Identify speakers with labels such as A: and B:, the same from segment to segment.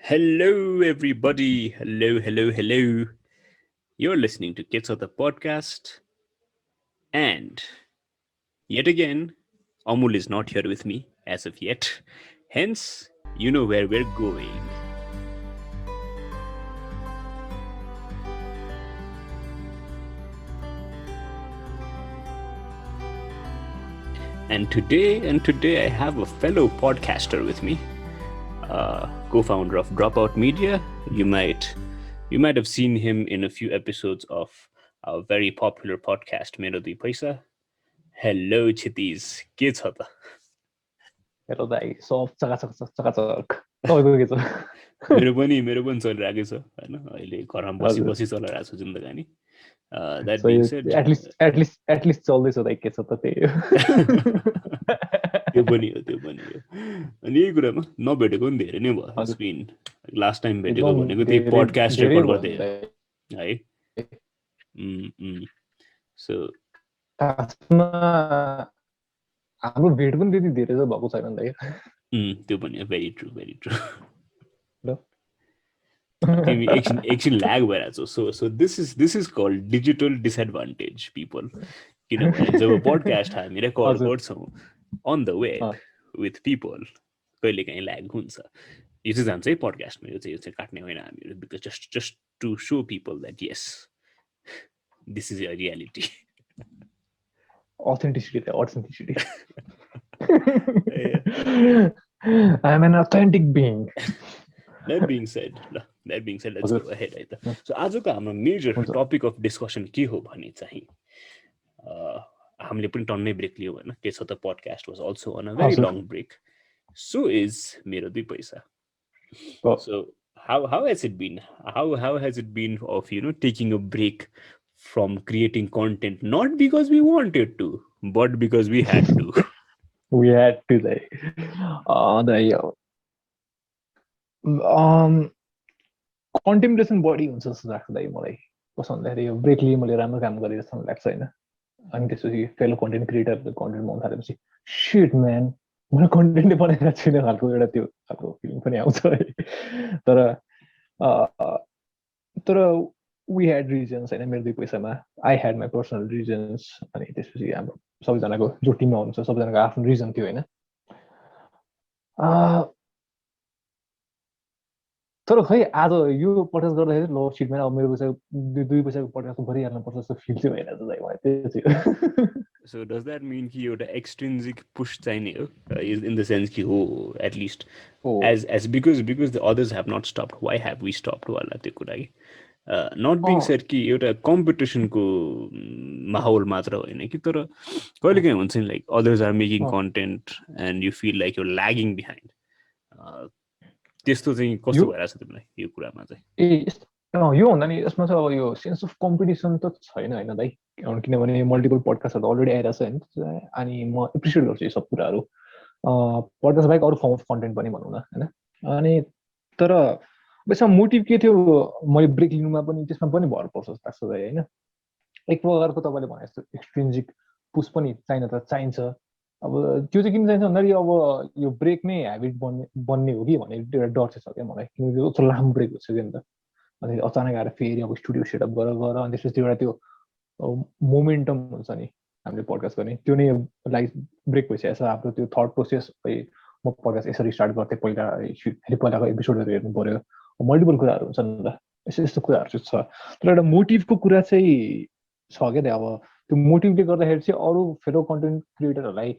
A: Hello, everybody. Hello, hello, hello. You're listening to Ke Chha Ta podcast. And yet again, Amul is not here with me as of yet. Hence, you know where we're going. And today I have a fellow podcaster with me, co-founder of Dropout Media. You might have seen him in a few episodes of our very popular podcast, Mero Dui Paisa. Hello, Chhitiz. Ke Chha Ta?
B: Hello दाइ सब चकाचक चकाचक तपाईँको के छ
A: मेरो पनि चलिरहेकै छ होइन अहिले घरमा बसी
B: हजुर
A: बसी चलाइरहेको छु जिन्दगानी द्याट
B: सो
A: बिङ
B: यो
A: सेड
B: एटलिस्ट चल्दैछ दाइ के छ त त्यही हो
A: त्यो पनि हो अनि यही कुरामा नभेटेको पनि धेरै नै भयो
B: हजुर
A: स्पिन लास्ट टाइम भेटेको
B: एकदम
A: भनेको त्यही
B: धेरै
A: पडकास्ट
B: धेरै
A: रेकर्ड
B: भयो
A: गर्दै
B: नि दाइ
A: है सो
B: खासमा हाम्रो भेट पनि त्यति धेरै त भएको छैन नि दाइ
A: त्यो पनि भेरी ट्रु
B: ल
A: तिमी एकछिन ल्याग भइरहेको छौ so this is called digital disadvantage people किनभने जब पडकास्ट हामी रेकर्ड
B: हजुर
A: गर्छौँ on the web with people कहिले काहीँ ल्याग हुन्छ यो चाहिँ जान्छ है पडकास्टमा यो चाहिँ काट्ने होइन हामीहरू because just to show people that yes this is a reality
B: authenticity I am an authentic being
A: That being said, let's go ahead है त सो आजको हाम्रो मेजर टपिक अफ डिस्कसन के हो भने चाहिँ हामीले पनि टन्नै ब्रेक लियौँ होइन के छ त podcast was also on a very long break so is मेरो दुई पैसा so how has it been how has it been of taking a break from creating content not because we wanted to but because we had to
B: we had to दाइ contemplation बढी हुन्छ जस्तो लाग्छ दाइ मलाई कस्तो भन्दाखेरि यो ब्रेक लिए मैले राम्रो काम गरेँ जस्तो लाग्छ होइन अनि त्यसपछि फेलो कन्टेन्ट क्रिएटर कन्टेन्ट बनाउनु थालेपछि सिट म्यान मैले कन्टेन्टै बनाइरहेको छुइनँ खालको एउटा त्यो खालको फिलिङ पनि आउँछ है तर वी ह्याड रिजन्स होइन मेरो दुई पैसामा I had my personal reasons अनि त्यसपछि हाम्रो सबैजनाको जो टिममा हुनुहुन्छ सबैजनाको आफ्नो रिजन थियो होइन तर खै आज यो पडकास्ट गर्दाखेरि ल सिटमा अब मेरो पैसा दुई पैसाको पडकास्ट गरिहाल्नुपर्छ जस्तो फिल चाहिँ भइरहेको छ दाइ त्यो चाहिँ
A: So does that mean कि एउटा extrinsic push चाहिने हो in the sense कि हो at least as because the others have not stopped why have we stopped वाला त्यो कुरा कि not being said कि एउटा कम्पिटिसनको माहौल मात्र होइन कि तर कहिले काहीँ हुन्छ नि like others are making content and you feel like you're lagging behind त्यस्तो चाहिँ कस्तो भइरहेछ तिमीलाई यो कुरामा चाहिँ
B: यो भन्दा नि यसमा चाहिँ अब यो सेन्स अफ कम्पिटिसन त छैन होइन दाइ किनभने मल्टिपल पडकास्टहरू अलरेडी आइरहेछ होइन अनि म एप्रिसिएट गर्छु यो सब कुराहरू पडकास्ट बाहेक अरू फर्म अफ कन्टेन्ट पनि भनौँ न होइन अनि तर यसमा मोटिभ के थियो मैले ब्रेक लिनुमा पनि त्यसमा पनि भर पर्छ जस्तो लाग्छ दाइ होइन एक प्रकारको तपाईँले भने जस्तो एक्सट्रिन्जिक पुस पनि चाहिन त चाहिन्छ अब त्यो चाहिँ किन चाहिन्छ भन्दाखेरि अब यो ब्रेक नै ह्याबिट बन्ने हो कि भन्ने एउटा डर चाहिँ छ क्या मलाई किनकि कस्तो लामो ब्रेक भइसक्यो नि त अनि अचानक आएर फेरि अब स्टुडियो सेटअप गर अनि त्यसपछि एउटा त्यो मोमेन्टम हुन्छ नि हामीले पडकास्ट गर्ने त्यो नै लाइक ब्रेक भइसकेको छ हाम्रो त्यो थट प्रोसेस म पडकास्ट यसरी स्टार्ट गर्थेँ पहिलाको एपिसोडहरू हेर्नु पर्यो मल्टिपल कुराहरू हुन्छ नि त यस्तो यस्तो कुराहरू चाहिँ छ तर एउटा मोटिभको कुरा चाहिँ छ क्या अब त्यो मोटिभले गर्दाखेरि चाहिँ अरू फेलो कन्टेन्ट क्रिएटरहरूलाई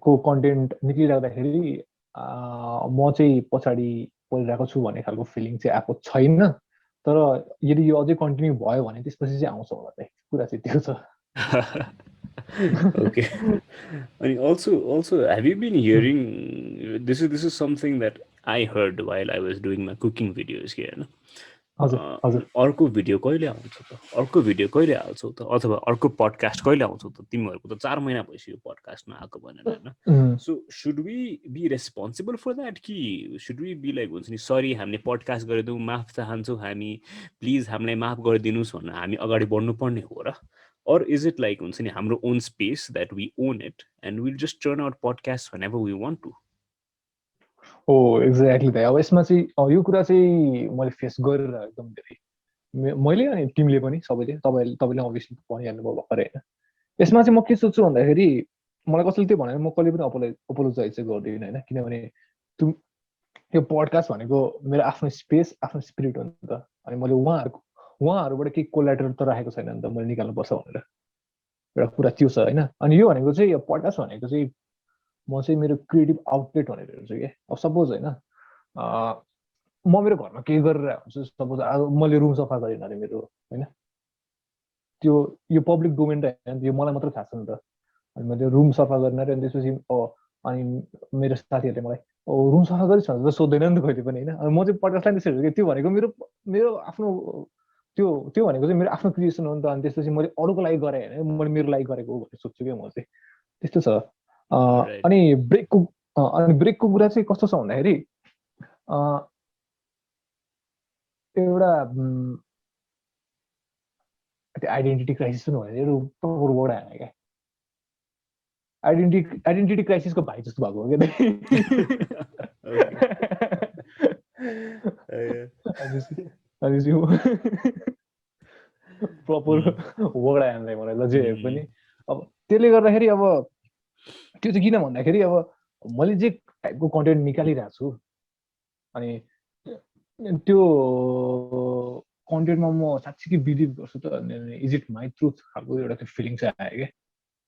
B: को कन्टेन्ट निक्लिराख्दाखेरि म चाहिँ पछाडि परिरहेको छु भन्ने खालको फिलिङ चाहिँ आएको छैन तर यदि यो अझै कन्टिन्यू भयो भने त्यसपछि चाहिँ आउँछ होला चाहिँ कुरा चाहिँ त्यो छ
A: okay and also have you been hearing this is something that I heard while I was doing my cooking videos here अर्को भिडियो कहिले आउँछ त अर्को भिडियो कहिले हाल्छौ त अथवा अर्को पडकास्ट कहिले आउँछौ त तिमीहरूको त 4 महिना भइसक्यो पडकास्टमा आएको भनेर हैन so should we be responsible for that कि शुड वी बी लाइक हुन्छ नि सरी हामीले पडकास्ट गरिदिउँ माफ चाहन्छौँ हामी प्लिज हामीलाई माफ गरिदिनुस् भनेर हामी अगाडि बढ्नु पर्ने हो र or is it like हुन्छ नि हाम्रो own space that we own it and we'll just turn out podcasts whenever we want to
B: हो एक्ज्याक्टली दाइ। अब यसमा चाहिँ यो कुरा चाहिँ मैले फेस गरेर एकदम धेरै मैले अनि टिमले पनि सबैले तपाईँले अभियसली भनिहाल्नु भयो भर्खरै होइन। यसमा चाहिँ म के सोच्छु भन्दाखेरि मलाई कसैले त्यो भनेर म कहिले पनि अपोलोजाइज चाहिँ गर्दिनँ होइन, किनभने त्यो यो पडकास्ट भनेको मेरो आफ्नो स्पेस आफ्नो स्पिरिट हो नि त। अनि मैले उहाँहरूबाट केही कोलाटरल त राखेको छैन नि त मैले निकाल्नुपर्छ भनेर, एउटा कुरा त्यो छ होइन। अनि यो भनेको चाहिँ पडकास्ट भनेको चाहिँ म चाहिँ मेरो क्रिएटिभ आउटलेट भनेर हेर्छु क्या। अब सपोज होइन म मेरो घरमा केही गरेर हुन्छु, सपोज अब मैले रुम सफा गरेन अरे मेरो होइन, त्यो यो पब्लिक डोमेन त होइन, यो मलाई मात्र थाहा छ नि त। अनि मैले रुम सफा गर्न अरे, अनि त्यसपछि अनि मेरो साथीहरूले मलाई रुम सफा गरिस् भनेर त सोध्दैन नि त कहिले पनि होइन। अनि म चाहिँ पडकास्टलाई त्यसरी हेर्छु कि त्यो भनेको मेरो मेरो आफ्नो त्यो त्यो भनेको चाहिँ मेरो आफ्नो क्रिएसन हो नि त। अनि त्यसपछि मैले अरूको लागि गरेँ होइन, मैले मेरो लागि गरेको हो भनेर सोध्छु क्या म चाहिँ। त्यस्तो छ।
A: राइट।
B: अनि ब्रेकको कुरा चाहिँ कस्तो छ भन्दाखेरि एउटा त्यो आइडेन्टिटी क्राइसिस पनि भनेर प्रपर वर्ड आएन क्या। आइडेन्टिटी क्राइसिसको भाइ जस्तो भएको हो क्या।
A: ओके।
B: प्रपर वर्ड आएन मलाई ल जे पनि। अब त्यसले गर्दाखेरि अब त्यो चाहिँ किन भन्दाखेरि अब मैले जे टाइपको कन्टेन्ट निकालिरहेको छु अनि त्यो कन्टेन्टमा म साँच्चीकै बिलिभ गर्छु त, इज इट माई ट्रुथ खालको एउटा त्यो फिलिङ चाहिँ आयो क्या।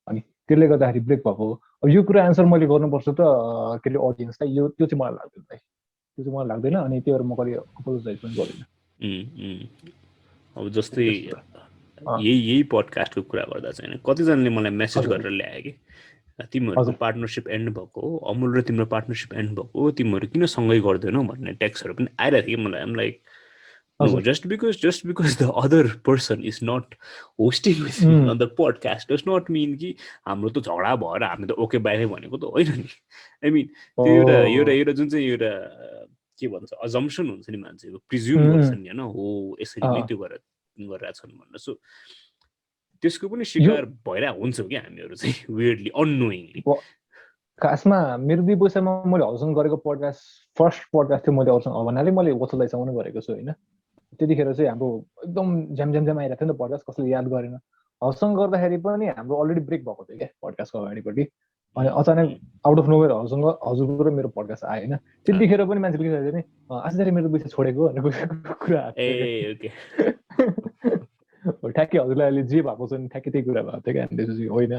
B: अनि त्यसले गर्दाखेरि ब्रेक भएको हो। अब यो कुरा एन्सर मैले गर्नुपर्छ त के अरे अडियन्सलाई, यो त्यो चाहिँ मलाई लाग्दैन भाइ, त्यो चाहिँ मलाई लाग्दैन। अनि त्यही भएर म कहिले अपोलोजाइज पनि गर्दिनँ।
A: अब जस्तै
B: त्यस्तो छ।
A: यही पडकास्टको कुरा गर्दा चाहिँ होइन, कतिजनाले मलाई मेसेज
B: हजुर
A: गरेर ल्याए कि तिमीहरूको
B: हजुर
A: पार्टनरसिप एन्ड भएको हो, अमुल र तिम्रो पार्टनरसिप एन्ड भएको हो, तिमीहरू किन सँगै गर्दैनौ भन्ने टेक्स्टहरू पनि आइरहेको थियो कि मलाई। आम लाइक no,
B: हजुर
A: just because the other person is not hosting with me on the podcast does not mean कि हाम्रो त झगडा भएर हामी त ओके बाई भनेको त होइन नि। आई मिन त्यो एउटा एउटा एउटा जुन चाहिँ एउटा के भन्छ अजम्सन हुन्छ नि, मान्छेको प्रिज्युम गर्छन् नि होइन, हो यसरी नै त्यो गरेर गरिरहेछन् भनेर। सो त्यसको पनि
B: यो
A: शिकार भइरहेको हुन्छौँ क्या हामीहरू चाहिँ वियर्डली अननोइङली।
B: खासमा मेरो 2 वर्षमा मैले हजुरसँग गरेको फर्स्ट पडकास्ट थियो मैले अरूसँग भन्नाले मैले वत्सलदाइसँग पनि गरेको छु होइन। त्यतिखेर चाहिँ हाम्रो एकदम झ्याम आइरहेको थियो नि त पडकास्ट, कसैले याद गरेन। हजुरसँग गर्दाखेरि पनि हाम्रो अलरेडी ब्रेक भएको थियो क्या पडकास्टको अगाडिपट्टि। अनि अचानक आउट अफ नोवेयर हजुरको र मेरो पडकास्ट आयो होइन। त्यतिखेर पनि मान्छेले के गर्छ भने आजदेखि मेरो पैसा छोडेको भनेर कुरा आएको
A: ए
B: थियो
A: ओके।
B: क्या। ठ्याक्कै हजुरलाई अहिले जे भएको छ नि ठ्याक्कै त्यही कुरा भएको थियो क्या। अनि त्यसपछि होइन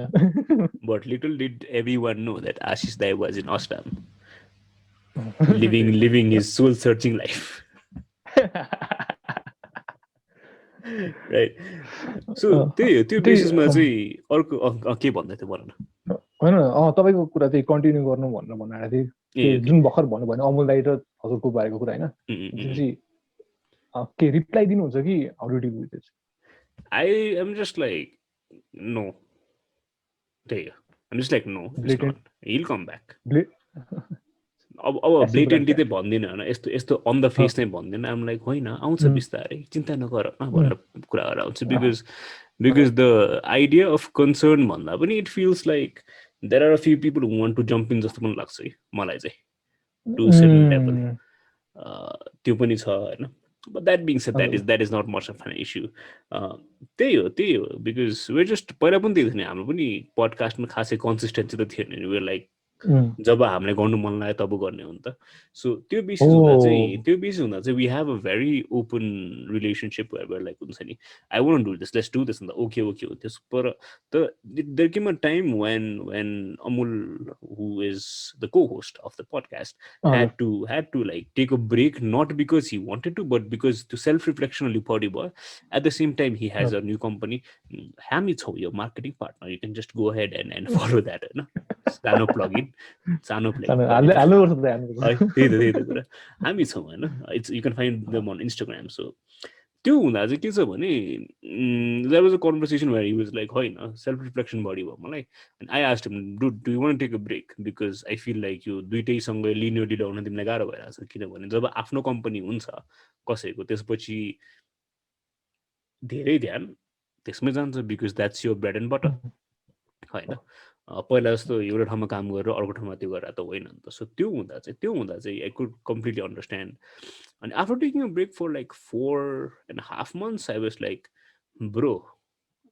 A: But little did everyone know that Ashish Dai was in Ashram, living his soul searching life. Right. So त्यही हो, त्यो
B: त्यही
A: बेसिसमा चाहिँ अर्को के भन्दै थियो भन न।
B: होइन तपाईँको कुरा चाहिँ कन्टिन्यू गर्नु भनेर भन्नु थिएँ। त्यो
A: ए ओके।
B: जुन भर्खर भन्नुभयो भने अमुल दाइ र हजुरको बारेको कुरा होइन, त्यसपछि के रिप्लाई दिनुहुन्छ कि how do deal with it?
A: I am just like no, त्यही हो। I'm just like no, it's
B: ब्लेटेन्ट
A: not. He'll come back.
B: ब्ले
A: अब
B: एज सिम्पल एज
A: ब्लेटेन्टली
B: द्याट।
A: चाहिँ भन्दिनँ होइन, यस्तो यस्तो अन द फेस चाहिँ भन्दिनँ। आम लाइक होइन आउँछ बिस्तारै, चिन्ता नगर न भनेर कुरा गरेर आउँछु। Because the idea of concern भन्दा पनि it feels like there are a few people who want to jump in जस्तो पनि लाग्छ कि मलाई चाहिँ, टु सर्टेन लेभल। त्यो पनि छ होइन। But that being said that is not much of an issue. त्यही हो बिकज वेयर जस्ट पहिला पनि त्यही थियो नि, हाम्रो पनि पडकास्टमा खासै कन्सिस्टेन्सी त थिएन नि। वेयर लाइक जब हामीलाई गर्नु मन लाग्यो तब गर्ने हो नि त। सो त्यो बेसिस हुँदा चाहिँ we have a very open relationship where like हुन्छ नि, I want do this, let's do this भन्दा ओके हुन्थ्यो। पर there came a time when Amul, who is the co-host of the podcast, had to like take a break, not because he wanted to, but because to self-reflection only party boy. At the same time, he has a new company. Hami chho your marketing partner. You can just go ahead and follow that. No? सानो plugin, सानो plugin है, त्यही त कुरा हामी छौँ होइन। It's you can find them on Instagram. So त्यो हुँदा चाहिँ के छ भने there was a conversation where he was like होइन सेल्फ रिफ्लेक्सन बढी भयो मलाई। And I asked him do you want take a break, because I feel like यो दुइटैसँगै लिनियरली ल्याउन तिमीलाई गाह्रो भइरहेको छ। किनभने जब आफ्नो कम्पनी हुन्छ कसैको, त्यसपछि धेरै ध्यान त्यसमै जान्छ, because that's your bread and butter होइन। पहिला जस्तो एउटा ठाउँमा काम गरेर अर्को ठाउँमा त्यो गरेर त होइन नि त। सो त्यो हुँदा चाहिँ आई कुड कम्प्लिटली अन्डरस्ट्यान्ड। अनि after taking a break for like 4.5 months I was like bro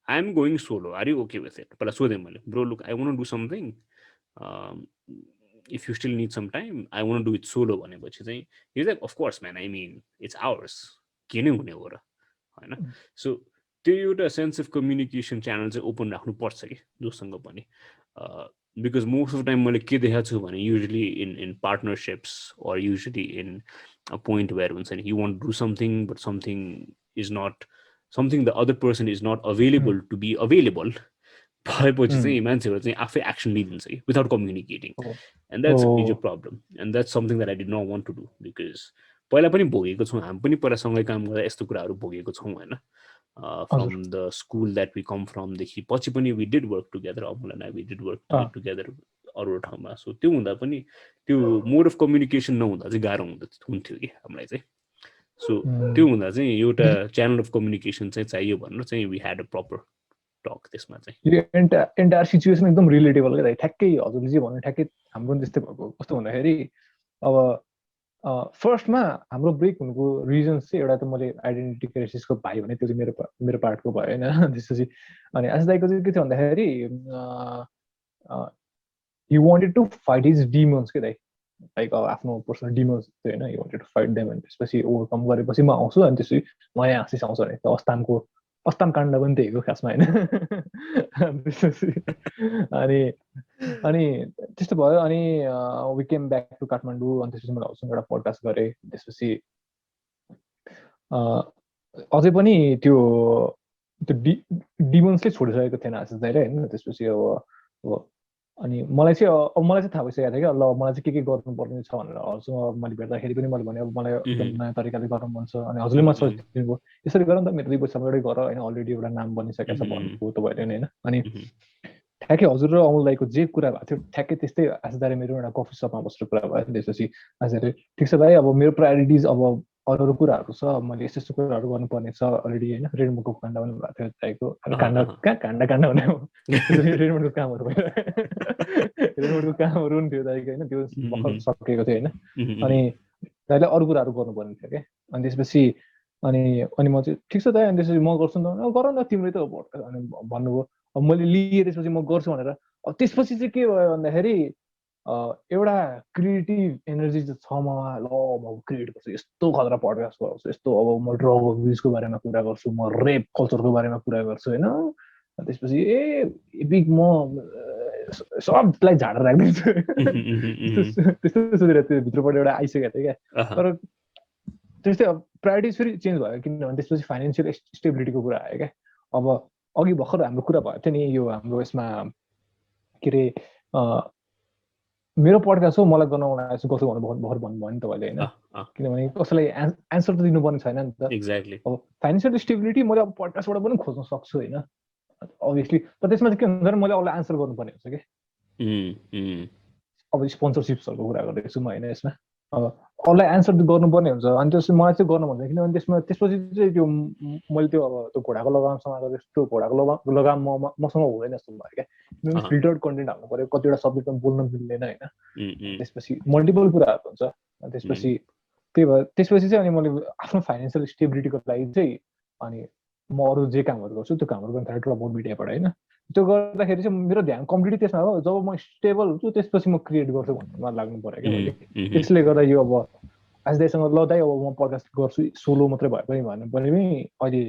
A: I am going solo, are you okay with it? पहिला सोधेँ मैले, bro look I want do something, if you still need some time I want do it solo भनेपछि चाहिँ is like of course man, I mean it's ours, के नै हुने हो र, होइन? सो त्यो एउटा सेन्स अफ कम्युनिकेसन च्यानल चाहिँ ओपन राख्नुपर्छ कि जोसँग पनि, because most of the time मैले के देखाएको छु भने usually in partnerships or usually in a point where हुन्छ नि, you want do something but something is not, something the other person is not available to be available भएपछि चाहिँ मान्छेहरू चाहिँ आफै एक्सन लिइदिन्छ कि without communicating, and that's a major problem, and that's something that I did not want to do, because पहिला पनि भोगेको छौँ, हामी पनि पहिला सँगै काम गर्दा यस्तो कुराहरू भोगेको छौँ होइन, from the school that we come फ्रमदेखि पछि पनि we did work together, Amul and I we did work together अरू ठाउँमा। सो त्यो हुँदा पनि त्यो मोड अफ कम्युनिकेसन नहुँदा चाहिँ गाह्रो हुन्थ्यो कि हामीलाई चाहिँ। सो त्यो हुँदा चाहिँ एउटा च्यानल अफ कम्युनिकेसन चाहिँ चाहियो भनेर चाहिँ we had a proper talk त्यसमा चाहिँ।
B: यो एन्टायर सिचुएसन एकदम रिलेटेबल क्या, ठ्याक्कै हजुरले जे भन्नु ठ्याक्कै हाम्रो पनि त्यस्तै भएको। कस्तो भन्दाखेरि अब फर्स्टमा हाम्रो ब्रेक हुनुको रिजन्स चाहिँ एउटा त मैले आइडेन्टिटी क्राइसिसको भाइ भने त्यो चाहिँ मेरो पार्टको भयो होइन। त्यसपछि अनि आशिष दाइको चाहिँ के थियो भन्दाखेरि he wanted to fight his demons के दाइ, लाइक आफ्नो पर्सनल डिमोन्स थियो होइन, he wanted to fight them, अनि त्यसपछि ओभरकम गरेपछि म आउँछु, अनि त्यसपछि नयाँ आशिष आउँछ भने अष्टाम काण्ड पनि त्यही हो खासमा होइन। त्यसपछि अनि अनि त्यस्तो भयो। अनि we came back to Kathmandu, अनि त्यसपछि मैले हजुरसँग एउटा पोडकास्ट गरेँ। त्यसपछि अझै पनि त्यो डिमन्सले छोडिसकेको थिएन आशिष दाइले होइन। त्यसपछि अब अनि मलाई चाहिँ थाहा भइसकेको थियो क्या, ल मलाई चाहिँ के गर्नुपर्ने छ भनेर हजुरसँग मैले भेट्दाखेरि पनि मैले भने अब मलाई एकदम नयाँ तरिकाले गर्नु मन छ, अनि हजुरले मलाई सजेस्ट दिनुभयो यसरी गर नि त, मेरो 2 वर्षमा एउटै गर होइन, अलरेडी एउटा नाम बनिसकेको छ भन्नुभयो तपाईँले होइन। अनि ठ्याक्कै हजुर र अमुल दाइको जे कुरा भएको थियो ठ्याक्कै त्यस्तै आशिष दाइले मेरो एउटा कफी सपमा बसेर कुरा भयो। त्यसपछि आशिष दाइले ठिक छ भाइ, अब मेरो प्रायोरिटिज अब अरू कुराहरू छ, मैले यस्तो कुराहरू गर्नुपर्ने छ अलरेडी होइन। रेडमुडको काण्ड पनि भएको थियो दाइको, काण्ड कहाँ काण्ड भने हो, रेडमुडको कामहरू भयो, रेडमुडको कामहरू पनि थियो दाइको होइन, त्यो भर्खर सकेको थियो होइन। अनि दाइले अरू कुराहरू गर्नुपर्ने थियो क्या। अनि त्यसपछि अनि म चाहिँ ठिक छ दाइ, अनि त्यसपछि म गर्छु नि त, गर न तिमीले त अनि भन्नुभयो। अब मैले लिएँ, त्यसपछि म गर्छु भनेर। अब त्यसपछि चाहिँ के भयो भन्दाखेरि एउटा क्रिएटिभ एनर्जी चाहिँ छ ममा, ल म क्रिएट गर्छु, यस्तो खतरा पडकास्ट गराउँछु, यस्तो अब म ड्रग अब्युजको बारेमा कुरा गर्छु, म रेप कल्चरको बारेमा कुरा गर्छु होइन। त्यसपछि एपिक म सबलाई झाडेर राखिदिन्छु त्यस्तो सोचेर त्यो भित्रबाट एउटा आइसकेको थियो क्या। तर त्यस्तै अब प्रायोरिटिज फेरि चेन्ज भयो, किनभने त्यसपछि फाइनेन्सियल स्टेबिलिटीको कुरा आयो क्या। अब अघि भर्खर हाम्रो कुरा भएको थियो नि यो हाम्रो यसमा के अरे मेरो पडकास्ट हो, मलाई गर्न आएको गर्छु भनेर भर्खर भन्नुभयो नि तपाईँले होइन, किनभने कसैलाई एन्सर त दिनुपर्ने छैन नि त।
A: एक्ज्याक्टली।
B: अब फाइनेन्सियल स्टेबिलिटी मैले अब पडकास्टबाट पनि खोज्न सक्छु होइन अभियसली, तर त्यसमा चाहिँ के हुन्छ भने मैले अरूलाई एन्सर गर्नुपर्ने हुन्छ कि। अब स्पोन्सरसिप्सहरूको कुरा गर्दैछु म होइन यसमा, अब अरूलाई एन्सर गर्नुपर्ने हुन्छ। अनि त्यसपछि मलाई चाहिँ गर्नु भन्छ, किनभने त्यसपछि चाहिँ त्यो मैले त्यो अब त्यो घोडाको लगामसँग त्यो घोडाको लगाम मसँग हुँदैन जस्तो भयो क्या। किनभने फिल्टर्ड कन्टेन्ट हाल्नु पऱ्यो, कतिवटा सब्जेक्टमा बोल्न मिल्दैन होइन। त्यसपछि मल्टिपल कुराहरू हुन्छ। त्यसपछि त्यही भयो। त्यसपछि चाहिँ अनि मैले आफ्नो फाइनेन्सियल स्टेबिलिटीको लागि चाहिँ अनि म अरू जे कामहरू गर्छु त्यो कामहरू गर्नु थालेँ ड्रपआउट मिडियाबाट होइन। त्यो गर्दाखेरि चाहिँ मेरो ध्यान कम्प्लिटली त्यसमा हो, जब म स्टेबल हुन्छु त्यसपछि म क्रिएट गर्छु भन्नेमा लाग्नु पऱ्यो क्या मैले। त्यसले गर्दा यो अब आशिष दाइसँग ल दाइ अब म पडकास्ट गर्छु सोलो मात्रै भए पनि भन्नु पनि अहिले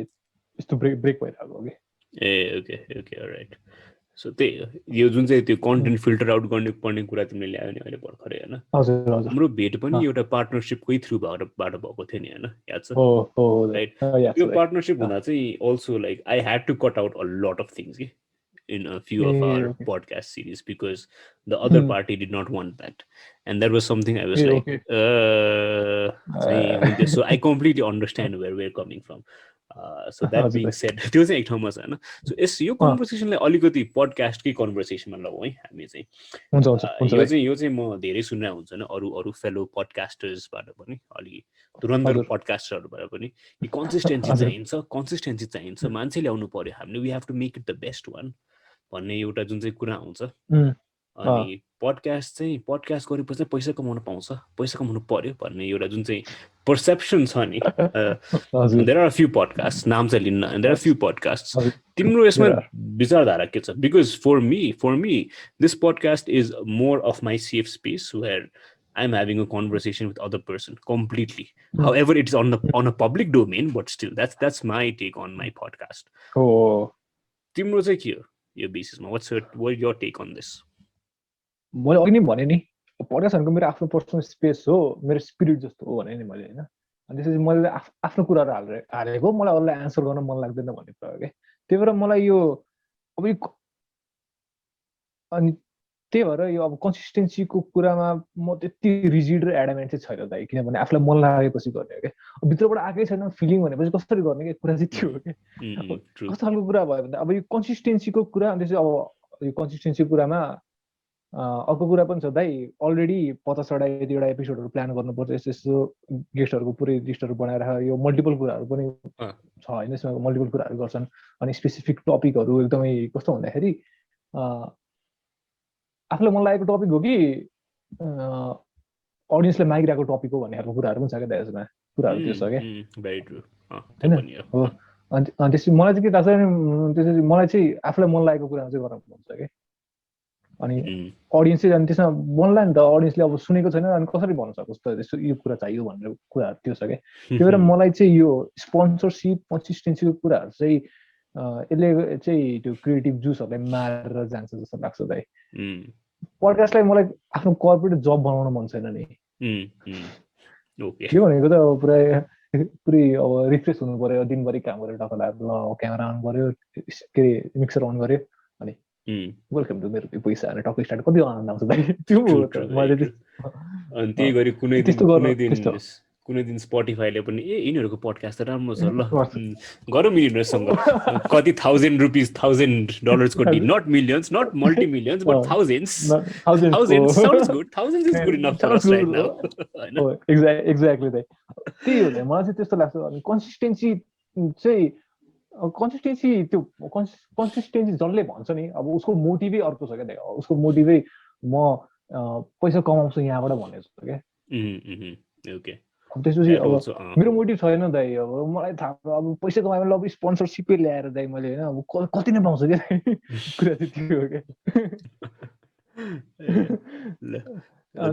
B: यस्तो ब्रेक भइरहेको हो कि।
A: ए ओके ओके राइट। सो त्यही हो, यो जुन चाहिँ त्यो कन्टेन्ट फिल्टर आउट गर्ने पर्ने कुरा तिमीले ल्यायो नि अहिले भर्खरै होइन।
B: हजुर हजुर।
A: हाम्रो भेट पनि एउटा पार्टनरसिपकै थ्रुबाट भएको थियो नि होइन, याद छ? राइट। त्यो पार्टनरसिप हुँदा चाहिँ also like I had to cut out a lot of things कि in a few of our podcast series because the other party did not want that, and that was something I was like so I completely understand where we're coming from. So that being said, त्यो चाहिँ एक ठाउँमा छ होइन। So यो कन्भर्सेसनलाई अलिकति पडकास्टकै कन्भर्सेसनमा लगाउँ है हामी चाहिँ। यो चाहिँ म धेरै सुनेर हुन्छ नि अरू फेलो पडकास्टर्सबाट पनि, अलि तुरन्तर पडकास्टरहरूबाट पनि, कन्सिस्टेन्सी चाहिन्छ मान्छे ल्याउनु पर्यो हामीले, we have to make it the best one. भन्ने एउटा जुन चाहिँ कुरा आउँछ,
B: उम्,
A: अनि पडकास्ट गरेपछि चाहिँ पैसा कमाउन पाउँछ, पैसा कमाउनु पर्यो भन्ने एउटा जुन चाहिँ पर्सेप्सन छ नि,
B: हजुर
A: देयर आर फ्यु पडकास्ट, नाम चाहिँ लिन्न, देयर आर फ्यु पडकास्ट।
B: हजुर
A: तिम्रो यसमा
B: देयर आर
A: विचारधारा के छ? Because for me this podcast is more of my safe space where I am having a conversation with other person completely. However, it is on a public domain, but still, that's my take on my podcast.
B: हो
A: तिम्रो चाहिँ के हो यो बेसिसमा? What's your take on this?
B: मैले अघि नै भने नि पडकास्ट भनेको मेरो आफ्नो पर्सनल स्पेस हो, मेरो स्पिरिट जस्तो हो भने नि मैले होइन। अनि त्यसपछि मैले आफ्नो कुराहरू हालेको मलाई अरूलाई एन्सर गर्न मन लाग्दैन भन्ने कुरा हो क्या। त्यही भएर मलाई यो अब यो अनि त्यही भएर यो अब कन्सिस्टेन्सीको कुरामा म त्यति रिजिड र एडामेन्ट चाहिँ छैन दाइ, किनभने आफूलाई मन लागेपछि गर्ने हो क्या। भित्रबाट आएकै छैन फिलिङ भनेपछि कसरी गर्ने क्या, कुरा चाहिँ त्यो हो क्या। कस्तो खालको कुरा भयो भने अब यो कन्सिस्टेन्सीको कुरा, अनि त्यसपछि अब यो कन्सिस्टेन्सीको कुरामा अर्को कुरा पनि छ दाइ, अलरेडी 50-60 यतिवटा एपिसोडहरू प्लान गर्नुपर्छ, यस्तो यस्तो गेस्टहरूको पुरै लिस्टहरू बनाएर यो मल्टिपल कुराहरू पनि छ होइन, यसमा मल्टिपल कुराहरू गर्छन्। अनि स्पेसिफिक टपिकहरू एकदमै कस्तो भन्दाखेरि आफूलाई मन लागेको टपिक हो कि अडियन्सले मागिरहेको टपिक हो भन्ने खालको कुराहरू पनि छ क्या यसमा, कुराहरू त्यो छ क्या होइन हो। अनि त्यसपछि मलाई चाहिँ के लाग्छ भने त्यसपछि मलाई चाहिँ आफूलाई मन लागेको कुरामा चाहिँ गर्न मन हुन्छ क्या। अनि अडियन्स चाहिँ अनि त्यसमा मनलाई नि त अडियन्सले अब सुनेको छैन अनि कसरी भन्न सक्छ त यस्तो यो कुरा चाहियो भनेर कुराहरू त्यो छ क्या। त्यही भएर मलाई चाहिँ यो स्पोन्सरसिप कन्सिस्टेन्सीको कुराहरू चाहिँ यसले चाहिँ त्यो क्रिएटिभ जुसहरूलाई मारेर जान्छ जस्तो लाग्छ दाइ। पडकास्टलाई मलाई आफ्नो कर्पोरेट जब बनाउन मन छैन नि। के भनेको त अब पुरै अब रिफ्रेस हुनु पर्यो, दिनभरि काम गरेर टक्क ल क्यामेरा अन गर्यो, के अरे मिक्सर अन गर्यो, अनि वेलकम टु मेरो पैसा अनि टक्क स्टार्ट, कति आनन्द आउँछ दाइ त्यो हो त। मैले
A: अनि त्यही गरी कुनै दिन स्पोटिफाईले पनि यिनीहरूको पडकास्ट त राम्रो छ ल गरौँ यिनीहरूसँग कति $1,000 को डिल, not millions, not multi millions, but thousands sounds good, thousands is good enough for us right now हैन।
B: एक्ज्याक्टली दाइ त्यही हो दाइ, मलाई चाहिँ त्यस्तो लाग्छ। अनि कन्सिस्टेन्सी चाहिँ त्यो कन्सिस्टेन्सी जसले भन्छ नि अब उसको मोटिभै अर्को छ क्या दाइ। उसको मोटिभै म पैसा कमाउँछु यहाँबाट भन्ने छ क्या। त्यसपछि अब मेरो मोटिभ छैन दाइ, अब मलाई थाहा छ अब पैसा कमायो भने अब स्पोन्सरसिपै ल्याएर दाइ मैले होइन अब कति नै पाउँछु क्या कुरा चाहिँ त्यो हो क्या।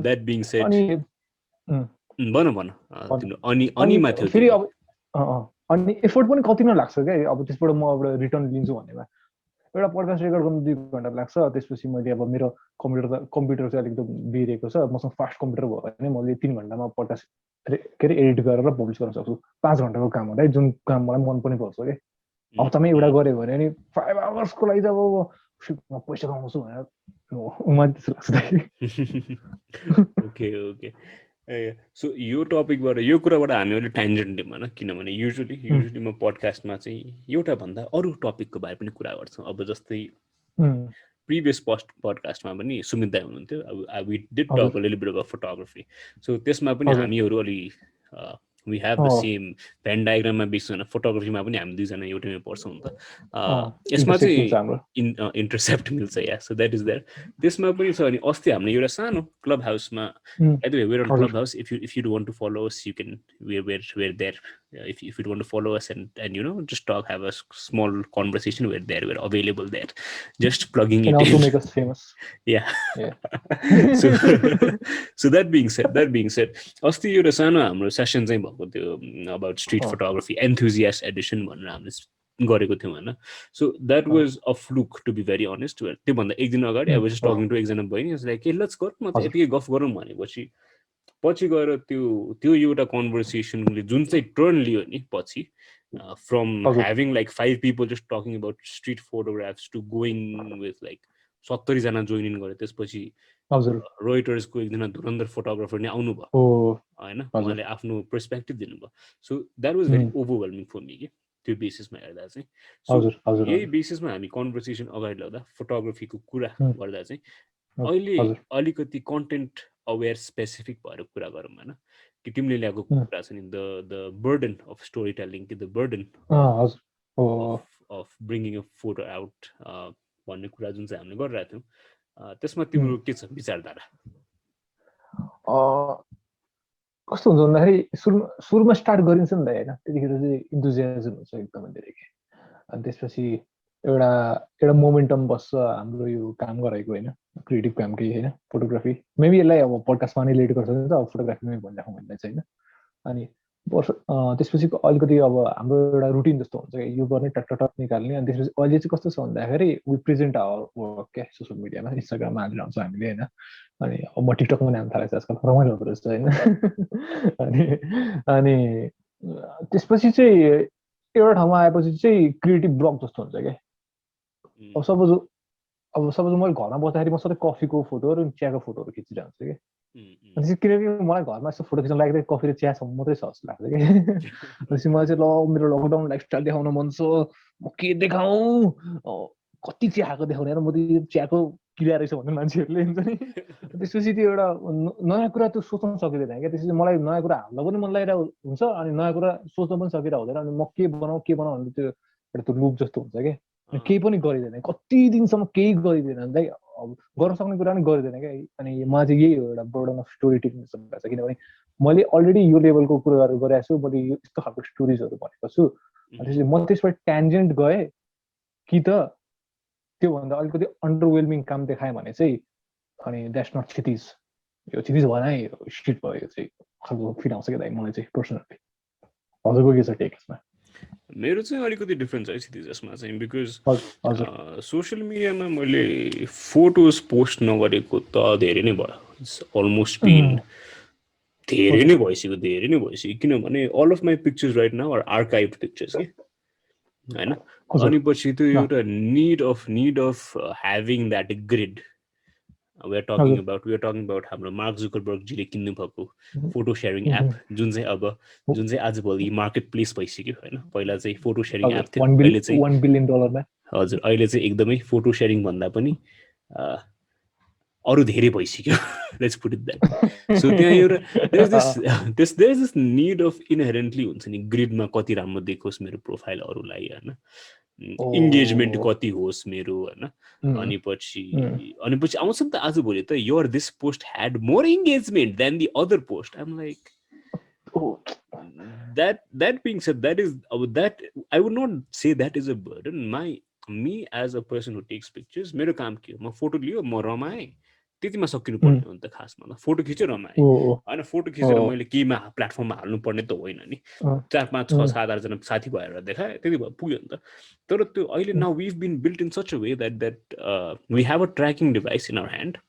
A: That being said,
B: फेरि अब अनि एफोर्ट पनि कति नै लाग्छ क्या। अब त्यसबाट म अब रिटर्न लिन्छु भन्नेमा एउटा पडकास्ट रेकर्ड गर्नु 2 घन्टा लाग्छ। त्यसपछि मैले अब मेरो कम्प्युटर चाहिँ अलिकति बिग्रेको छ, मसँग फास्ट कम्प्युटर भयो भने मैले 3 घन्टामा पडकास्ट के अरे एडिट गरेर पब्लिस गर्न सक्छु। 5 घन्टाको काम हो जुन काम मलाई मन पनि पर्छ कि हप्तामै एउटा गऱ्यो भने अनि 5 आवर्सको लागि अब म पैसा कमाउँछु भनेर मलाई त्यस्तो लाग्छ।
A: ओके सो यो टपिकबाट यो कुराबाट हामी अहिले ट्यान्जेन्ट दिउँ होइन, किनभने युजली म पडकास्टमा चाहिँ एउटा भन्दा अरू टपिकको बारे पनि कुरा गर्छौँ। अब जस्तै प्रिभियस पडकास्टमा पनि सुमित दाइ हुनुहुन्थ्यो, अब we did talk a little bit about photography. So त्यसमा पनि हामीहरू अलि we have the same venn डायग्राममा बेस होइन, फोटोग्राफीमा पनि हामी दुईजना एउटैमा पढ्छौँ नि त। यसमा चाहिँ इन्टरसेप्ट मिल्छ या, सो द्याट इज द्याट। त्यसमा पनि छ अनि अस्ति हामीले एउटा सानो क्लब हाउसमा where on Clubhouse, if you want to follow us you can where there, if you want to follow us and you know just talk, have a small conversation, we're available there, just plugging it
B: also
A: in.
B: make us famous.
A: yeah so that being said अस्ति एउटा सानो हाम्रो session चाहिँ भएको थियो about street photography enthusiast edition भनेर हामीले गरेको थियौँ होइन। So that was a fluke to be very honest. त्योभन्दा एक दिन अगाडि I was just talking to एकजना बहिनी, लाइक के लेट्स गरौँ, म त यतिकै गफ गरौँ भनेपछि पछि गएर त्यो एउटा कन्भर्सेसनले जुन चाहिँ टर्न लियो नि पछि, from having like 5 people just talking about street photographs to going with like 70 जना जोइन इन गरे। त्यसपछि रोइटर्सको एकजना धुरन्धर फोटोग्राफर नै आउनुभयो होइन, उहाँले आफ्नो पर्सपेक्टिभ दिनुभयो। So that was very overwhelming for me कि त्यो बेसिसमा हेर्दा चाहिँ। सो यही बेसिसमा हामी कन्भर्सेसन अगाडि ल्याउँदा फोटोग्राफीको कुरा गर्दा चाहिँ अहिले अलिकति कन्टेन्ट अवेर स्पेसिफिक भएर कुरा गरौँ होइन, कि तिमीले ल्याएको कुरा छ नि the burden of story telling, कि the burden of bringing a photo out भन्ने कुरा जुन चाहिँ हामीले गरिरहेको थियौँ, त्यसमा तिम्रो के छ विचारधारा?
B: कस्तो हुन्छ भन्दाखेरि सुरुमा स्टार्ट गरिन्छ नि त होइन, त्यतिखेर चाहिँ इन्थुजियाजम हुन्छ एकदमै धेरै के। अनि त्यसपछि एउटा एउटा मोमेन्टम बस्छ हाम्रो यो काम गरेको होइन, क्रिएटिभ काम केही होइन, फोटोग्राफी मेबी यसलाई अब पडकास्टमा नै रिलेट गर्छ भने त अब फोटोग्राफीमै भनिराखौँ भन्ने चाहिँ होइन। अनि त्यसपछि अलिकति अब हाम्रो एउटा रुटिन जस्तो हुन्छ कि यो गर्ने टक टक टक निकाल्ने। अनि त्यसपछि अहिले चाहिँ कस्तो छ भन्दाखेरि वी प्रेजेन्ट आवर वर्क क्या सोसियल मिडियामा, इन्स्टाग्राममा हालिरहन्छ हामीले होइन। अनि अब म टिकटकमा नाम थालेको छ आजकल, रमाइलो हुँदो रहेछ होइन। अनि अनि त्यसपछि चाहिँ एउटा ठाउँमा आएपछि चाहिँ क्रिएटिभ ब्लक जस्तो हुन्छ क्या। अब सपोज मैले घरमा बस्दाखेरि म सधैँ कफीको फोटोहरू अनि चियाको फोटोहरू खिचिरहन्छु कि। अनि किनकि मलाई घरमा यस्तो फोटो खिच्न लाग्दै कफी र चियासम्म मात्रै छ जस्तो लाग्छ कि। भनेपछि मलाई चाहिँ मेरो लकडाउन लाइफस्टाइल देखाउन मन छ, म के देखाउँ, कति चिया खाएको देखाउने र म त चियाको किरा रहेछ भन्ने मान्छेहरूले हुन्छ नि। त्यसपछि त्यो एउटा नयाँ कुरा त्यो सोच्न सकिँदैन क्या। त्यसपछि मलाई नयाँ कुरा हाल्न पनि मन लागिरहेको हुन्छ अनि नयाँ कुरा सोच्न पनि सकिरहेको हुँदैन। अनि म के बनाऊ भन्ने त्यो एउटा त्यो लुप जस्तो हुन्छ क्या। अनि केही पनि गरिँदैन, कति दिनसम्म केही गरिँदैन, लाइक अब गर्न सक्ने कुरा पनि गरिँदैन क्या। अनि मलाई चाहिँ यही हो एउटा बर्डन अफ स्टोरी टेलिङ जस्तो लाग्छ, किनभने मैले अलरेडी यो लेभलको कुराहरू गरेको छु, मैले यो यस्तो खालको स्टोरिजहरू भनेको छु। अनि त्यसपछि म त्यसबाट ट्यान्जेन्ट गएँ कि त त्योभन्दा अलिकति अन्डरवेल्मिङ काम देखाएँ भने चाहिँ अनि द्याट्स नट क्षितिज, यो क्षितिज भएन है, सिट भयो, यो चाहिँ खालको फिल आउँछ क्या दाइ मलाई चाहिँ पर्सनली। हजुरको के छ टेक यसमा?
A: मेरो चाहिँ अलिकति डिफ्रेन्स है क्षितिज यसमा चाहिँ, बिकज
B: हजुर
A: सोसियल मिडियामा मैले फोटोज पोस्ट नगरेको त धेरै नै भयो। इट्स अलमोस्ट बिन धेरै नै भइसक्यो। किनभने all of my pictures right now are archive pictures कि होइन। अनि पछि त्यो एउटा need of having that grid. We are talking about हाम्रो मार्क जुकरबर्गजीले किन्नु भएको फोटो सेयरिङ एप, जुन चाहिँ आजभोलि मार्केट प्लेस भइसक्यो होइन। पहिला चाहिँ फोटो सेयरिङ एप थियो, अहिले चाहिँ
B: $1 बिलियन
A: हजुर अहिले चाहिँ एकदमै फोटो सेयरिङ भन्दा पनि अरू धेरै भइसक्यो। Let's put it that way. So त्यहाँ एउटा there is this need of inherently हुन्छ नि, ग्रिडमा कति राम्रो देखोस् मेरो प्रोफाइल अरूलाई होइन, इङ्गेजमेन्ट कति होस् मेरो होइन। अनि पछि आउँछ नि त आजभोलि त your this post had more engagement than the other post. I'm like that being said, that is that I would not say that is a burden. Me as a person who takes pictures, मेरो काम के हो, म photo लियो, म रमाएँ, त्यतिमा सकिनु पर्ने हो नि त खासमा। त फोटो खिच्यो रमाएँ होइन, फोटो खिचेर मैले केहीमा प्लेटफर्ममा हाल्नु पर्ने त होइन नि। 4 5 6 7 8 जना साथी भएर देखाएँ, त्यति भयो, पुग्यो नि त। तर त्यो अहिले now we've been built in such a way that we have a tracking device in our hand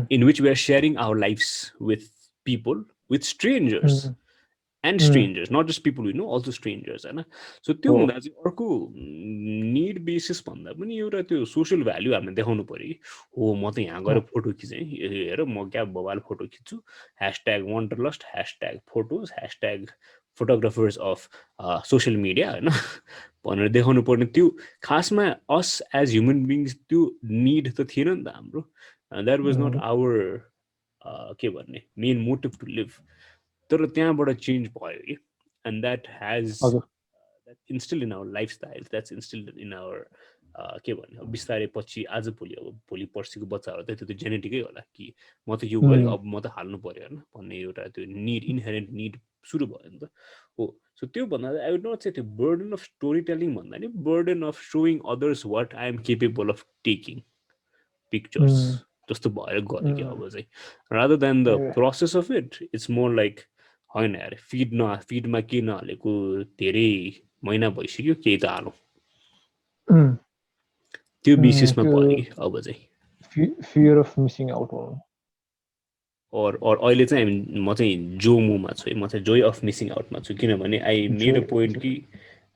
A: in which we are sharing our lives with people, with strangers and strangers, not just people we know, also strangers होइन। So त्यो हुँदा चाहिँ अर्को need basis भन्दा पनि एउटा त्यो social value हामीले देखाउनु पऱ्यो कि हो म त यहाँ गएर फोटो खिचेँ, हेर म क्या बबाल फोटो खिच्छु, hashtag wanderlust, hashtag photos, hashtag photographers of social media होइन भनेर देखाउनु पर्ने। त्यो खासमा अस एज ह्युमन बिङ्स त्यो निड त थिएन नि त हाम्रो। द्याट वाज नट आवर के भन्ने मेन मोटिभ टु लिभ। तर त्यहाँबाट चेन्ज भयो कि, and that has that instilled in our lifestyle, that's instilled in our के भन्ने। अब बिस्तारै पछि आजभोलि अब भोलि पर्सिको बच्चाहरू त त्यो जेनेटिकै होला कि म त यो गरेँ अब म त हाल्नु पऱ्यो होइन भन्ने एउटा त्यो निड, इनहेरेन्ट निड सुरु भयो नि त हो। सो त्यो भन्दा आई वुड नट से त्यो बर्डन अफ स्टोरी टेलिङ भन्दा नि burden of showing others what I am capable of taking pictures जस्तो भएर गयो कि अब चाहिँ, rather than the process of it it's more like होइन यार फिडमा के नहालेको धेरै महिना भइसक्यो, केही त हालौँ, त्यो बेसिसमा पऱ्यो कि अब चाहिँ
B: फियर अफ मिसिङ आउट हो।
A: और अहिले चाहिँ म चाहिँ जोमोमा छु है, म चाहिँ जोय अफ मिसिङ आउटमा छु। किनभने आई मेड अ पोइन्ट कि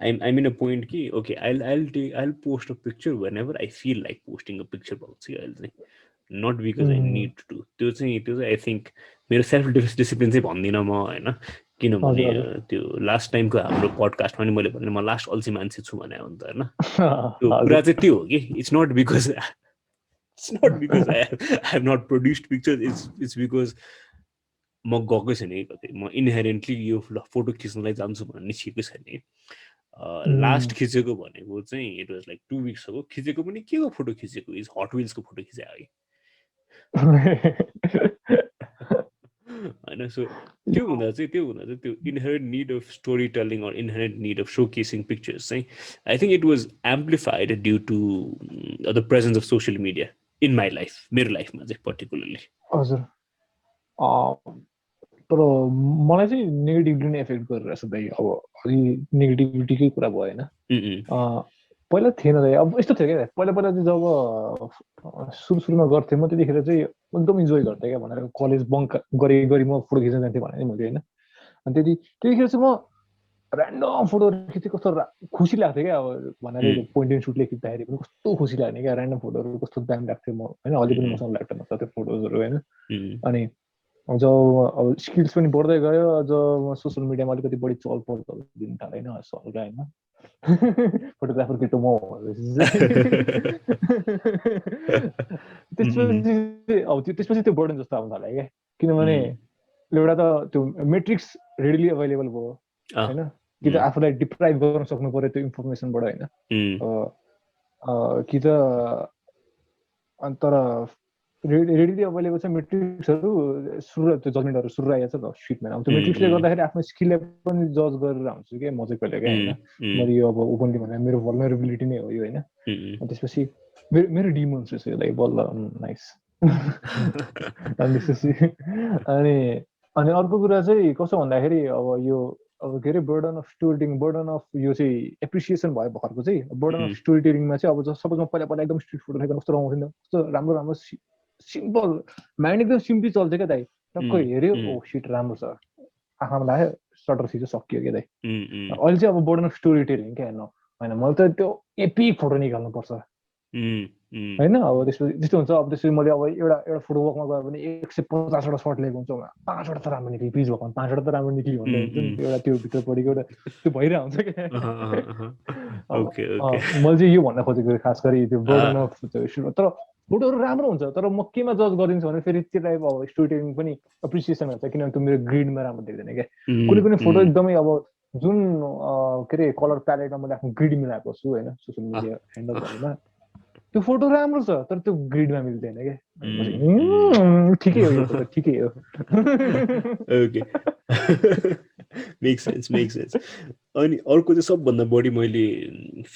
A: आई मेड अ पोइन्ट कि okay I post a picture whenever I feel like posting a picture भएको छ अहिले चाहिँ, not because I need to. त्यो चाहिँ आई थिङ्क मेरो सेल्फ डिसिप्लिन चाहिँ भन्दिनँ म होइन। किनभने त्यो लास्ट टाइमको हाम्रो पडकास्टमा नि मैले भने म लास्ट अल्छी मान्छे छु भने हो नि त होइन। त्यो कुरा चाहिँ त्यो हो कि it's not because I have not produced pictures. It's because म गएकै छैन कि कतै, म इनहेरेन्टली यो फोटो खिच्नलाई जान्छु भन्ने सिकेकै छैन कि। लास्ट खिचेको भनेको चाहिँ it was like 2 weeks ago खिचेको पनि के को फोटो खिचेको इज हट विल्सको फोटो खिचायो कि होइन सो त्यो हुँदा चाहिँ त्यो inherent need of story telling or inherent need of showcasing pictures चाहिँ I think it was amplified due to the presence of social media in my life मेरो लाइफमा चाहिँ पर्टिकुलरली
B: हजुर तर मलाई चाहिँ नेगेटिभली नै एफेक्ट गरेर रहेछ दाइ अब अलि नेगेटिभिटीकै कुरा भयो होइन पहिला थिएन दाइ अब यस्तो थियो क्या पहिला पहिला चाहिँ जब सुरुमा गर्थेँ म त्यतिखेर चाहिँ एकदम इन्जोय गर्थेँ क्या भनेर कलेज बङ्क गरी म फोटो खिच्न जान्थेँ भने मैले होइन अनि त्यतिखेर चाहिँ म ऱ्यान्डम फोटोहरू खिच्थेँ कस्तो खुसी लाग्थ्यो क्या अब भनेर पोइन्ट एन्ड सुटले खिच्दाखेरि पनि कस्तो खुसी लाग्ने क्या ऱ्यान्डम फोटोहरू कस्तो दामी लाग्थ्यो म होइन अहिले पनि मसँग ल्यापटपमा छ त्यो फोटोजहरू होइन अनि जब अब स्किल्स पनि बढ्दै गयो जब सोसियल मिडियामा अलिकति बढी चल पल दिन थालेँ होइन हल्का होइन फोटोग्राफर केटो म त्यसपछि त्यो बर्डन जस्तो आउनु थाल्यो क्या किनभने एउटा त त्यो मेट्रिक्स रेडिली एभाइलेबल भयो होइन कि त आफूलाई डिप्राइभ गर्न सक्नु पर्यो त्यो इन्फर्मेसनबाट होइन कि त तर रेडिली अभाइलेबल छ मेट्रिक्सहरू सुरु त्यो जजमेन्टहरू सुरु आइहाल्छ त सिटमा अब त्यो मेट्रिक्सले गर्दाखेरि आफ्नो स्किललाई पनि जज गरेर हुन्छु क्या म चाहिँ कहिले क्या होइन मैले यो अब ओपनली भने मेरो भल्नरेबिलिटी नै हो यो होइन त्यसपछि मेरो डिमोन्स रहेछ यो लाइक बल्ल नाइस अनि त्यसपछि अनि अर्को कुरा चाहिँ कस्तो भन्दाखेरि अब यो अब के अरे burden of story telling burden of यो चाहिँ एप्रिसिएसन भयो भर्खरको चाहिँ बर्डन अफ स्टोरी टेलिङमा चाहिँ अब सपोज म पहिला एकदम स्ट्रिट फोटो खेल्न कस्तो रमाउँथ्यो नि कस्तो राम्रो राम्रो सिम्पल माइन्ड एकदम सिम्पली चल्छ क्या दाइ टक्कै हेऱ्यो ओ सिट राम्रो छ आँखामा लाग्यो सटर खिच्यो सकियो क्या दाइ अहिले चाहिँ अब बर्डन अफ स्टोरी टेलिङ क्या हेर्नु होइन मैले त त्यो एपिक फोटो निकाल्नुपर्छ होइन अब त्यसपछि त्यस्तो हुन्छ अब त्यसपछि मैले अब एउटा फोटो वकमा गयो भने 150वटा सर्ट लिएको हुन्छ 5वटा त राम्रो निक्ल्यो प्लिज भएको 5वटा त राम्रो निक्ल्यो भन्दै हुन्छ नि एउटा त्यो भित्र पढेको एउटा त्यो भइरहेको हुन्छ क्या मैले चाहिँ यो भन्न खोजेको खास गरी त्यो बर्डन अफ तर फोटोहरू राम्रो हुन्छ तर म केमा जज गरिदिन्छु भने फेरि त्यसलाई अब स्टोरी टेलिङ पनि एप्रिसिएसन हुन्छ किनभने त्यो मेरो ग्रिडमा राम्रो देख्दैन क्या कुनै पनि फोटो एकदमै अब जुन के अरे कलर प्यालेटमा मैले आफ्नो ग्रिड मिलाएको छु होइन सोसियल मिडिया ह्यान्डलहरूमा त्यो फोटो राम्रो छ तर त्यो ग्रिडमा मिल्दैन क्या ठिकै हो यो फोटो ठिकै हो
A: ओके मेक सेन्स अनि अर्को चाहिँ सबभन्दा बढी मैले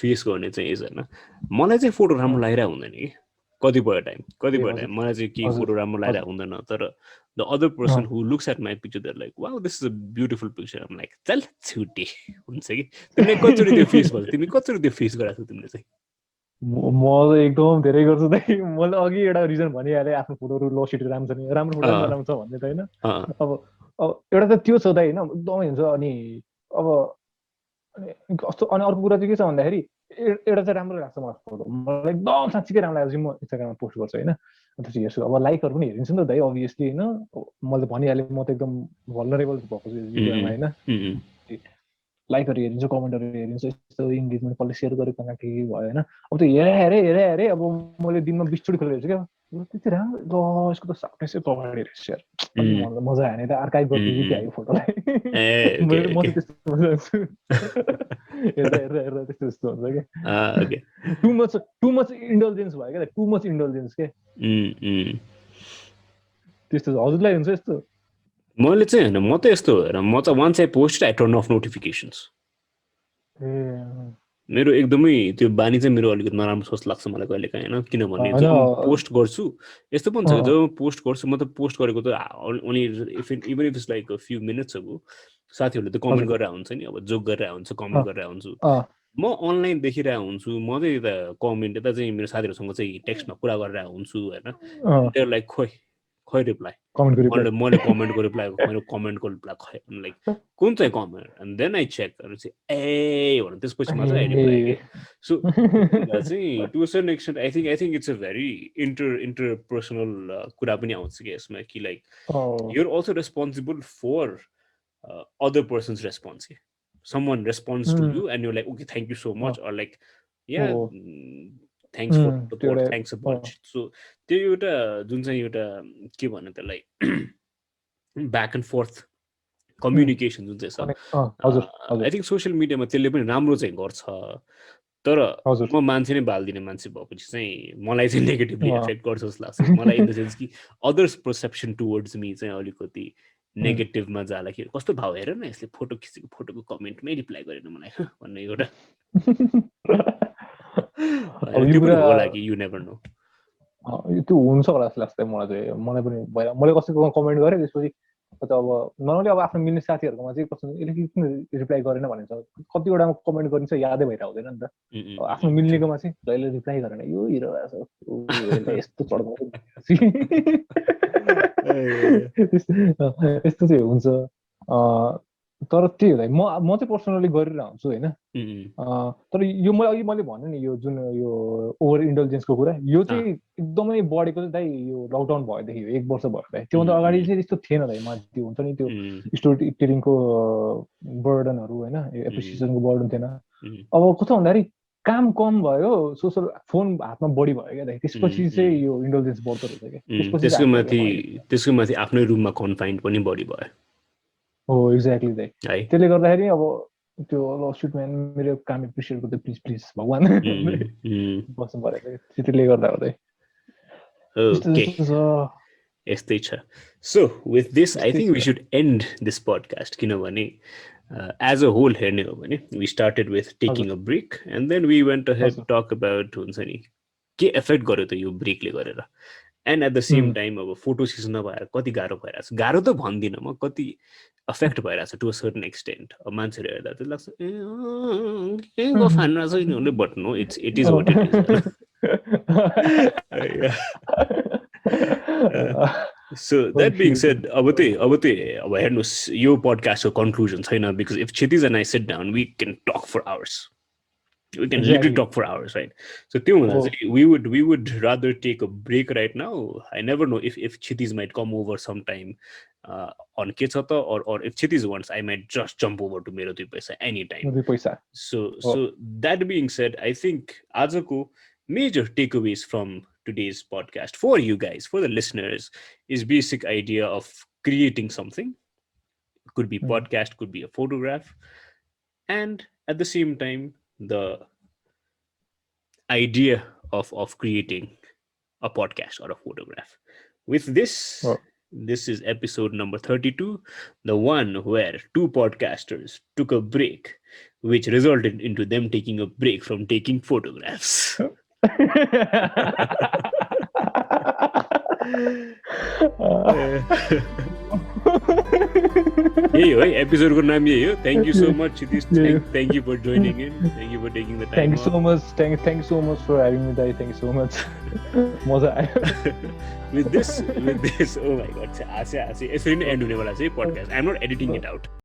A: फेस गर्ने चाहिँ यस होइन मलाई चाहिँ फोटो राम्रो लागिरहेको हुँदैन कि कतिपय टाइम मलाई चाहिँ केही फोटो राम्रो लागिरहेको हुँदैन तर the other person who looks at my picture there like wow this is a beautiful picture um like चल छुटे हुन्छ कि तिमीले कतिचोटि त्यो फेस गर्छ तिमी कतिचोटि त्यो फेस गराएको छौ तिमीले चाहिँ
B: म एकदम धेरै गर्छु दाइ मैले अघि एउटा रिजन भनिहालेँ आफ्नो फोटोहरू लो सिट राम्रो छ नि राम्रो फोटो नराम्रो छ भन्ने त होइन अब एउटा त त्यो छ दाइ होइन एकदमै हुन्छ अनि अब कस्तो अनि अर्को कुरा चाहिँ के छ भन्दाखेरि एउटा चाहिँ राम्रो लाग्छ मलाई फोटो मलाई एकदम साँच्चीकै राम्रो लागेपछि म इन्स्टाग्राममा पोस्ट गर्छु होइन त्यसपछि हेर्छु अब लाइकहरू पनि हेरिन्छ नि त दाइ अभियसली होइन मैले भनिहालेँ म त एकदम भल्नरेबल भएको छु भिडियोमा होइन लाइकहरू हेरिन्छ कमेन्टहरू हेरिन्छ यस्तो इङ्गेजमेन्ट कसले सेयर गरेको कहाँ के भयो होइन अब त्यो हेरेँ अब मैले दिनमा 20चोटि खोलेर हेर्छु क्या त्यति राम्रो ल यसको त साफ्टनेसै पगाडे रहेछ यार मजा आयो नि त अर्काइभ गरिदियो कि त्यो फोटोलाई म चाहिँ त्यस्तो मजा आउँछु हेर्दा त्यस्तो जस्तो हुन्छ क्या टु मच इन्डल्जेन्स भयो क्या टु मच इन्डल्जेन्स के त्यस्तो हजुरलाई हुन्छ यस्तो
A: मैले चाहिँ होइन म त यस्तो हेर म त once I post I turn off notifications मेरो एकदमै त्यो बानी चाहिँ मेरो अलिकति नराम्रो जस्तो लाग्छ मलाई कहिले काहीँ होइन किनभने जब म पोस्ट गर्छु यस्तो पनि छ जब म पोस्ट गर्छु म त पोस्ट गरेको त only even if it's like a few minutes ago साथीहरूले त कमेन्ट गरेर हुन्छ नि अब जोक गरेर हुन्छ कमेन्ट गरेर हुन्छु म अनलाइन देखिरहेको हुन्छु म चाहिँ यता कमेन्ट यता चाहिँ मेरो साथीहरूसँग चाहिँ टेक्स्टमा कुरा गरेर हुन्छु होइन लाइक खै रिप्लाई मैले कमेन्टको रिप्लाई मेरो कमेन्टको रिप्लाई खै लाइक कुन चाहिँ comment and then I check चाहिँ ए भन्नु त्यसपछि मात्रै आई रिप्लाई के सो चाहिँ to a certain extent I think it's a very interpersonal कुरा पनि आउँछ कि यसमा कि like you're also responsible for other persons response के someone responds to you and you're like okay thank you so much or like yeah thanks for the support thanks a bunch so त्यो एउटा जुन चाहिँ एउटा के भन्नु त्यसलाई back and forth communication जुन चाहिँ
B: हजुर
A: छ
B: हजुर
A: आई थिङ्क सोसियल मिडियामा त्यसले पनि राम्रो चाहिँ गर्छ तर
B: हजुर
A: म मान्छे नै बाल्दिनँ मान्छे भएपछि चाहिँ मलाई चाहिँ नेगेटिभली एफेक्ट गर्छ जस्तो लाग्छ मलाई इन द सेन्स कि अदर्स पर्सेप्सन टुवर्ड्स मी चाहिँ अलिकति नेगेटिभमा जाँदाखेरि कस्तो भाव हेर न यसले फोटो खिचेको फोटोको कमेन्टमै रिप्लाई गरेन मलाई भन्ने एउटा त्यो पनि होला कि यु नेभर नो
B: त्यो हुन्छ होला जस्तो लाग्छ मलाई चाहिँ मलाई पनि मैले कसैको कमेन्ट गरेँ त्यसपछि अब नर्मली अब आफ्नो मिल्ने साथीहरूकोमा चाहिँ कस्तो यसले किन रिप्लाई गरेन भनेर कतिवटा कमेन्ट गरिन्छ यादै भइरहेको हुँदैन नि त आफ्नो मिल्नेकोमा चाहिँ जहिले रिप्लाई गरेन यो हिरो यस्तो चढ्नु यस्तो चाहिँ हुन्छ तर त्यही हुँदा म चाहिँ पर्सनली गरिरहेको हुन्छु होइन तर यो मैले भने नि यो जुन यो ओभर इन्टेलिजेन्सको कुरा यो चाहिँ एकदमै बढेको चाहिँ दाइ यो लकडाउन भएदेखि 1 वर्ष भयो दाइ त्योभन्दा अगाडि चाहिँ त्यस्तो थिएन दाइ मा त्यो हुन्छ नि त्यो स्टोरी टेलिङको बर्डनहरू होइन एप्रिसिएसनको बर्डन थिएन अब कस्तो भन्दाखेरि काम कम भयो सोसल फोन हातमा बढी भयो क्या दाइ त्यसपछि चाहिँ यो इन्टेलिजेन्स बढ्दो रहेछ क्या
A: त्यसको माथि आफ्नै रुममा कन्फाइन्ड पनि बढी भयो
B: हो एक्ज्याक्टली दाइ त्यसले गर्दाखेरि अब त्यो लसुट म्यान मेरो काम एप्रिसिएट गर्दै प्लिज प्लिज भगवान् बस्नु परेको त्यसले गर्दा हो
A: यस्तै छ so with this I think we should end this podcast किनभने एज अ होल हेर्ने हो भने we started with taking a break and then we went ahead talk about हुन्छ नि के एफेक्ट गर्यो त यो ब्रेकले गरेर and at the same time अब फोटो सिजन नभएर कति गाह्रो भइरहेको छ गाह्रो त भन्दिनँ म कति अफेक्ट भइरहेको छ टु अ सर्टन एक्सटेन्ट अब मान्छेहरू हेर्दा चाहिँ लाग्छ के गफान रहेछ but no it is what it is so that being said अब हेर्नुहोस् यो पडकास्टको कन्क्लुजन छैन because if Kshitij and I sit down we can talk for hours we can literally talk for hours, right? So we would rather take a break right now. I never know if Chhitiz might come over sometime on Ke Chha Ta, or if Chhitiz wants, I might just jump over to Mero Dui Paisa anytime. So that being said, I think ajako major takeaways from today's podcast for you guys, for the listeners, is basic idea of creating something. Could be podcast, could be a photograph, and at the same time the idea of creating a podcast or a photograph. With this, this is episode number 32, the one where 2 podcasters took a break, which resulted into them taking a break from taking photographs. यही हो है एपिसोडको नाम यही हो thank you so much Kshitij thank you for joining in thank you for taking the time
B: thank you so much for having me दाइ thank you so much मजा आयो
A: with this oh my god हाँसे यसरी नै end हुनेवाला चाहिँ podcast I am not editing it out